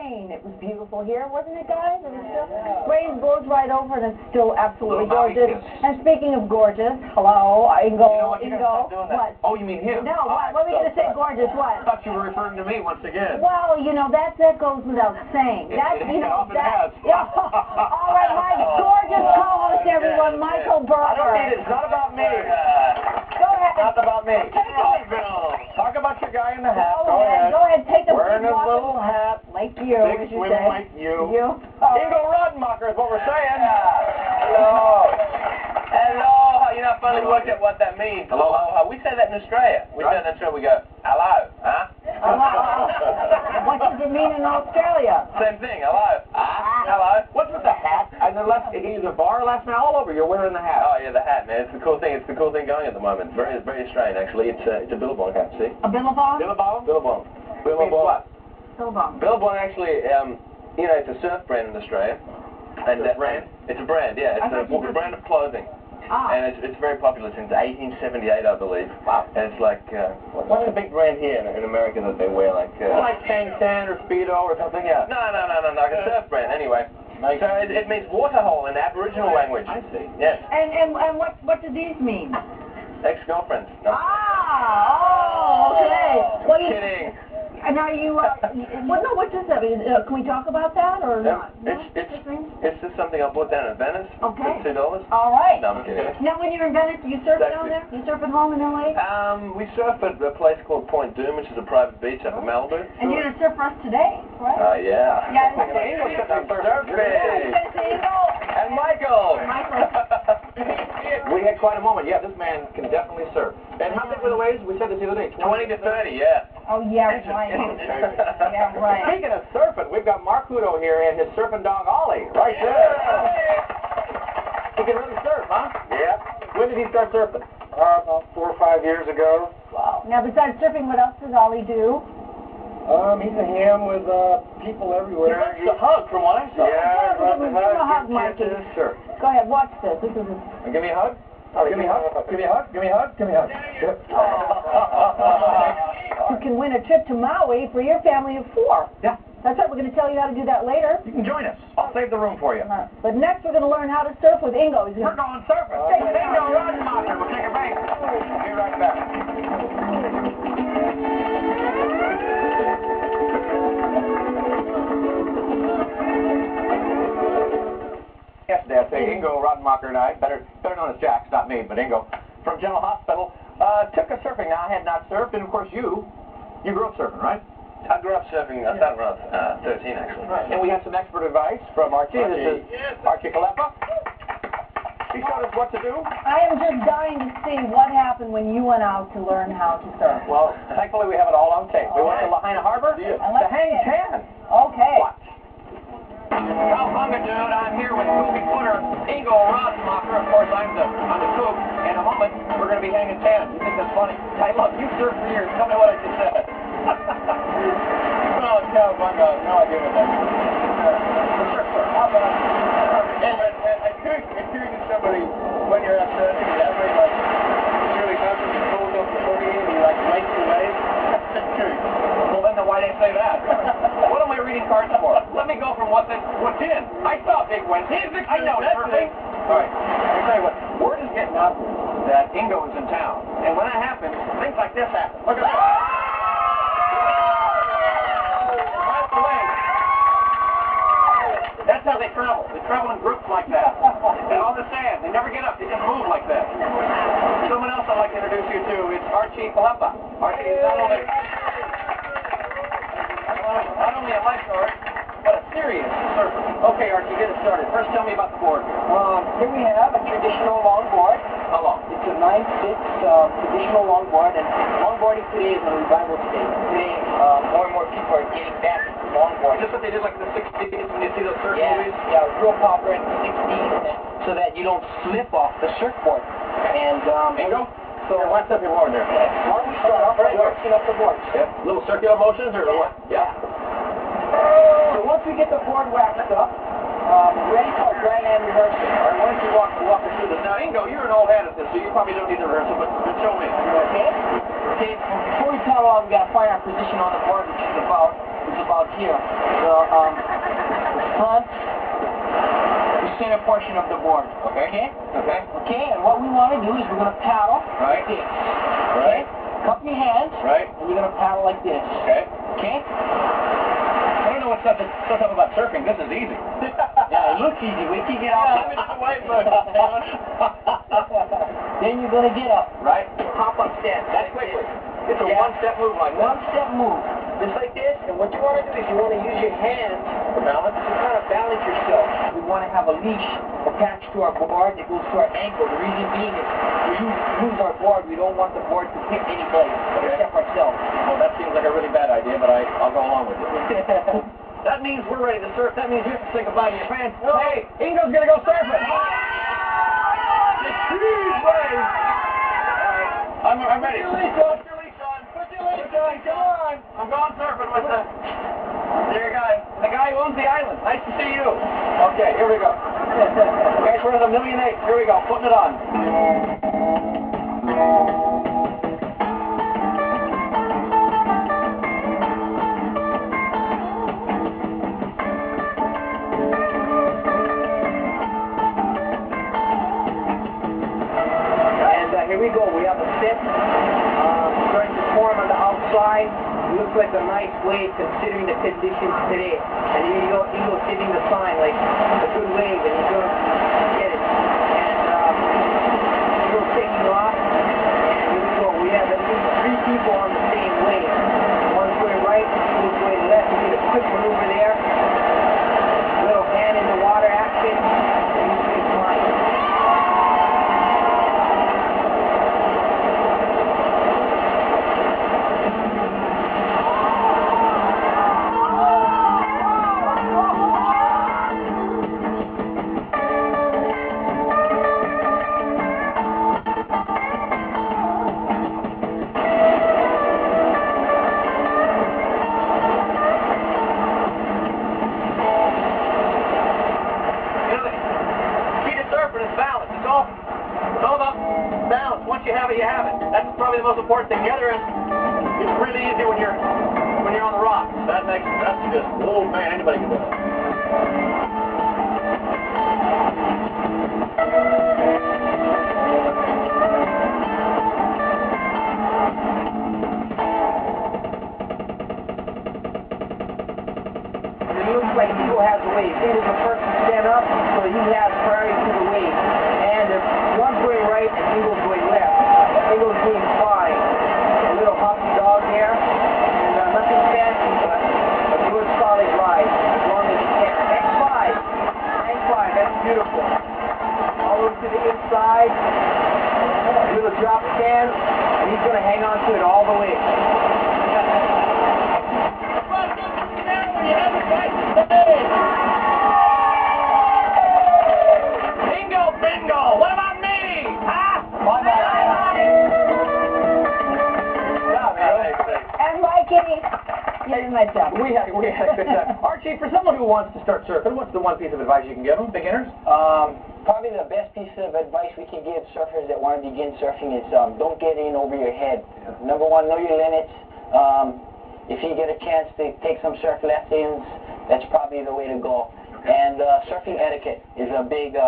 rain. It was beautiful here, wasn't it, guys? It was still, rain blows right over and it's still absolutely gorgeous. And speaking of gorgeous, hello, Ingo. What? Oh, you mean him? No, what were you going to say, gorgeous? What? I thought you were referring to me once again. Well, you know, that goes without saying. Often has. Yeah. All right, my gorgeous co-host, everyone, Michael Berger. I don't need it. It's not about me. Go ahead. Not about me. Talk about your guy in the hat. Go ahead. Go ahead. Take a wearing his little hat. Like you. Big swim like you. Ingo Rademacher is what we're saying. Hello. Hello. You know, I finally worked out what that means. Hello. We say that in Australia. We say that in Australia. We go, hello. Huh? What does it mean in Australia? Same thing. Hello. Hello. What's with the hat? And the bar last night all over. You're wearing the hat. Oh yeah, the hat, man. It's the cool thing. It's the cool thing going at the moment. Very Australian, actually. It's a Billabong hat. See? A Billabong? Billabong. Billabong. Billabong. What? Billabong. Billabong actually, you know, it's a surf brand in Australia. And it's a brand? It's a brand, yeah. It's a brand of clothing. Ah. And it's very popular since 1878, I believe. Wow. And it's like, what's the big brand here in America that they wear? Like Tang or Speedo or something, yeah. No, like a surf brand, anyway. So it means waterhole in Aboriginal language. I see. Yes. And what do these mean? Ex-girlfriends. No. Okay. Well, Kidding. And are you, what does that mean? Can we talk about that or not? It's just something I bought down in Venice. Okay. For $2. All right. No, I'm kidding. Now, when you're in Venice, do you surf down there? You surf at home in L.A.? We surf at a place called Point Doom, which is a private beach up in Malibu. And you're going to surf for us today, right? Yeah. Yeah. And Michael. We had quite a moment. Yeah, this man can definitely surf. And how big were the waves? We said this the other day. 20 to 30, yeah. Oh, yeah, right. Yeah, right. Speaking of surfing, we've got Mark Hudo here and his surfing dog, Ollie, right there. He can really surf, huh? Yeah. When did he start surfing? About 4 or 5 years ago. Wow. Now, besides surfing, what else does Ollie do? He's a ham with people everywhere. He likes to hug, from what I saw. Yeah, Give him a hug, Mikey. Sure. Go ahead, watch this. This is Give me a hug. Give me a hug. Give me a hug. Give me a hug. Give me a hug. You can win a trip to Maui for your family of 4. Yeah. That's right. We're going to tell you how to do that later. You can join us. I'll save the room for you. But next, we're going to learn how to surf with Ingo. We're going surfing. Ingo Rademacher. We'll take a break. Be right back. Yesterday, I say Ingo Rademacher and I, better known as Jax, not me, but Ingo, from General Hospital, took a surfing. Now, I had not surfed, and of course you grew up surfing, right? I grew up surfing. I started when I was 13, actually. Right. And we have some expert advice from Archie. This is Archie Kalepa. He showed us what to do. I am just dying to see what happened when you went out to learn how to surf. Well, thankfully we have it all on tape. We went to Lahaina Harbor to hang 10. Okay. Watch. Cowpunga dude, I'm here with Koopy Footer, Ingo Rademacher. Of course, I'm the coop. In a moment, we're going to be hanging 10. You think that's funny? Hey, look, you surfed for years. Tell me what I just said. Well, Cowpunga, no idea what that is. How about encouraging somebody when you're out surfing, that way, like, really confident and pulls up the booty and he, like, makes the wave. That's encouraging. Well, then why didn't say that? What am I reading cards for? Let me go from what's in. I saw big wins. I know that thing. All right. Let me tell you what. Word is getting out that Ingo is in town. And when that happens, things like this happen. Look at that. By the way, that's how they travel. They travel in groups like that. And on the sand. They never get up. They just move like that. Someone else I'd like to introduce you to is Archie Kalepa. Archie is not only a lifeguard, but a serious surfer. Okay, Archie, get it started. First, tell me about the board. Here we have a traditional longboard. How long? It's a 9-6 traditional longboard, and longboarding today is a revival state. Today, more and more people are getting back to longboarding. Just what they did like in the 60s when you see those surf movies? Yeah, real popular in the 60s, so that you don't slip off the surfboard. And Ingo? So what's up your board there? Why don't we start off by working up the board? Yeah. Little circular motions or what? Yeah. So once we get the board waxed up, we're ready for our dry land rehearsal. All right, why don't you walk us through this? Now, Ingo, you're an old hat at this, so you probably don't need the rehearsal, but show me. Okay? Okay, before we start off, we got to find our position on the board, which is about is about here. The front, the center portion of the board. Okay? Okay, and what we want to do is we're going to paddle like this. Okay? Cup your hands, and you're going to paddle like this. Okay? I don't know what's up about surfing. This is easy. Yeah, it looks easy. Wait till you get out. Then you're going to get up. Hop up stairs. That's quickly. It's a one-step move like that. One-step move. Just like this. And what you want to do is you want to use your hands For balance? to kind of balance yourself. We want to have a leash attached to our board that goes to our ankle. The reason being is we use our board. We don't want the board to hit anybody except ourselves. Well, that seems like a really bad idea, but I'll go along with it. That means we're ready to surf. That means you have to say goodbye to your fans. No. Hey, Ingo's going to go surfing. It's huge waves. I'm ready. Put your leash on. Put your leash on. Come on. I'm going surfing with the guy who owns the island. Nice to see you. Okay, here we go. Guys, we're at $1.8 million. Here we go. Putting it on. Here we go. We have a set starting to form on the outside. It looks like a nice wave considering the conditions today. And here you go, Ingo's giving the sign like a good wave, and he's going to get it. And Ingo's taking off. And here we go. We have at least 3 people on the same wave. One's going right, one's going left. We get a quick maneuver there. Little hand in the water action. And he's going to fly. You have it. That's probably the most important thing. The other is, it's really easy when you're on the rocks. That's just, oh man, anybody can do it. It looks like Ingo has the wave. Ingo's the first to stand up, so he has priority to the wave. And if one's going right and Ingo's going left, Ingo's being fine. A little hoppy dog there, and nothing fancy, but a good solid ride, as long as you can. X5, that's beautiful. All over to the inside, a little drop stand, and he's going to hang on to it all the way. Ingo, bingo! What about me? Huh? And my kitty. Here's myself. We had a good time. Archie, for someone who wants to start surfing, what's the one piece of advice you can give them, beginners? Probably the best piece of advice we can give surfers that want to begin surfing is don't get in over your head. Number one, know your limits. If you get a chance to take some surf lessons, that's probably the way to go. And surfing etiquette is a big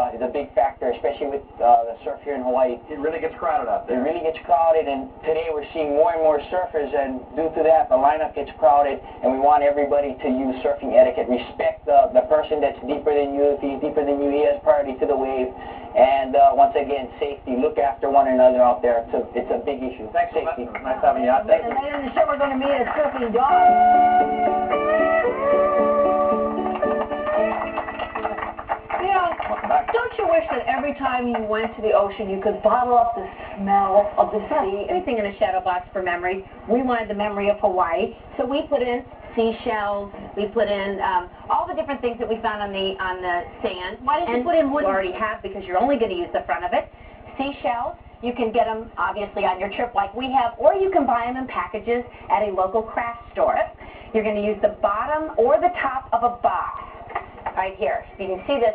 factor, especially with the surf here in Hawaii. It really gets crowded out there. It really gets crowded, and today we're seeing more and more surfers, and due to that, the lineup gets crowded, and we want everybody to use surfing etiquette. Respect the person that's deeper than you. If he's deeper than you, he has priority to the wave. And once again, safety. Look after one another out there. It's a big issue. Thanks, safety. Nice having you out. Thank you. And later in the show, we're going to meet a surfing dog. Don't you wish that every time you went to the ocean, you could bottle up the smell of the sea? Anything in a shadow box for memory. We wanted the memory of Hawaii, so we put in seashells. We put in all the different things that we found on the sand. Why didn't you put in wood? You already have, because you're only going to use the front of it. Seashells. You can get them, obviously, on your trip like we have, or you can buy them in packages at a local craft store. You're going to use the bottom or the top of a box right here. You can see this.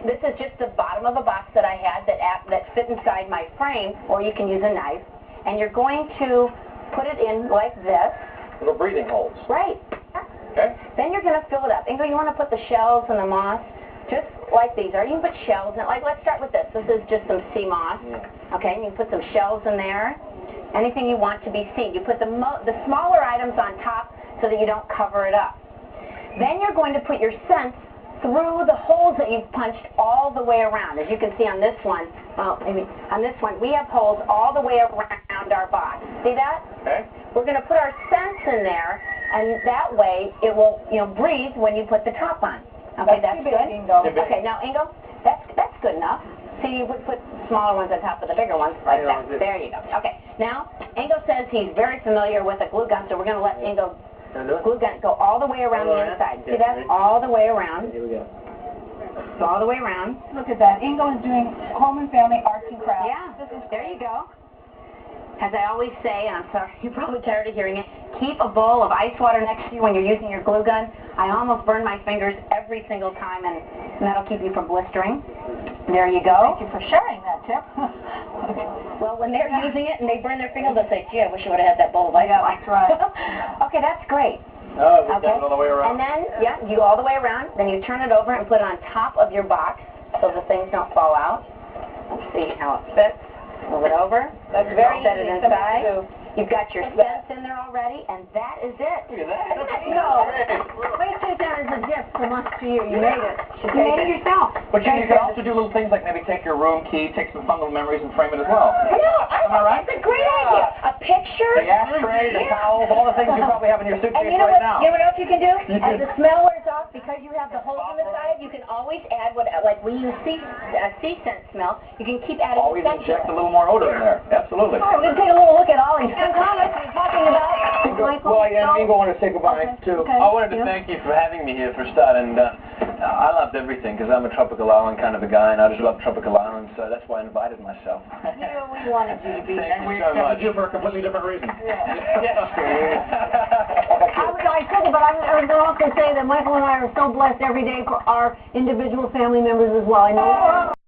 This is just the bottom of a box that I had that fit inside my frame, or you can use a knife. And you're going to put it in like this. Little breathing holes. Right. Okay. Then you're going to fill it up. Ingo, you want to put the shells and the moss just like these are. You can put shells in it. Like, let's start with this. This is just some sea moss. Okay, and you can put some shells in there. Anything you want to be seen. You put the smaller items on top so that you don't cover it up. Then you're going to put your scents through the holes that you've punched all the way around. As you can see on this one, on this one, we have holes all the way around our box. See that? Okay. We're going to put our scents in there, and that way it will, breathe when you put the top on. Okay, that's good. Okay, now Ingo, that's good enough. See, you would put smaller ones on top of the bigger ones like that. There you go. Okay, now Ingo says he's very familiar with a glue gun, so we're going to let Ingo glue gun go all the way around the inside. See, that's all the way around. Here we go. So all the way around. Look at that. Ingo is doing home and family arts and crafts. Yeah, there you go. As I always say, and I'm sorry, you're probably tired of hearing it, keep a bowl of ice water next to you when you're using your glue gun. I almost burn my fingers every single time, and that'll keep you from blistering. There you go. Thank you for sharing that tip. Well, when they're using it and they burn their fingers, they'll say, gee, I wish I would have had that bowl of ice water. That's right. Okay, that's great. Oh, we done it all the way around. And then, you go all the way around, then you turn it over and put it on top of your box so the things don't fall out. Let's see how it fits. Move it over. That's very Set it easy. inside. You've got your scents in there already, and that is it. Look at that. No. Please take that as a gift from us to you. You made it. You made it yourself. But you can also do little things like maybe take your room key, take some fun little memories and frame it as well. Yeah, Am I right? That's a great idea. A picture. The ashtray, the towels, all the things you probably have in your suitcase And you know right what? now. You know what else you can do? You As can- the smell wears off, because you have the holes in the side, you can always add like we use sea scent smell. You can keep adding Always scent to inject it. a little more odor in there. Absolutely. All right, we're going to take a little look at Ollie's comments we're talking about. Well, and Ingo wanted to say goodbye too. Okay. I wanted to thank you for having me here for a start, and I loved everything because I'm a tropical island kind of a guy, and I just love tropical islands, so that's why I invited myself. We wanted you to be here. And we so much. accepted you for a completely different reason. I said it, but I would also say that Michael and I are so blessed every day for our individual family members as well. I know.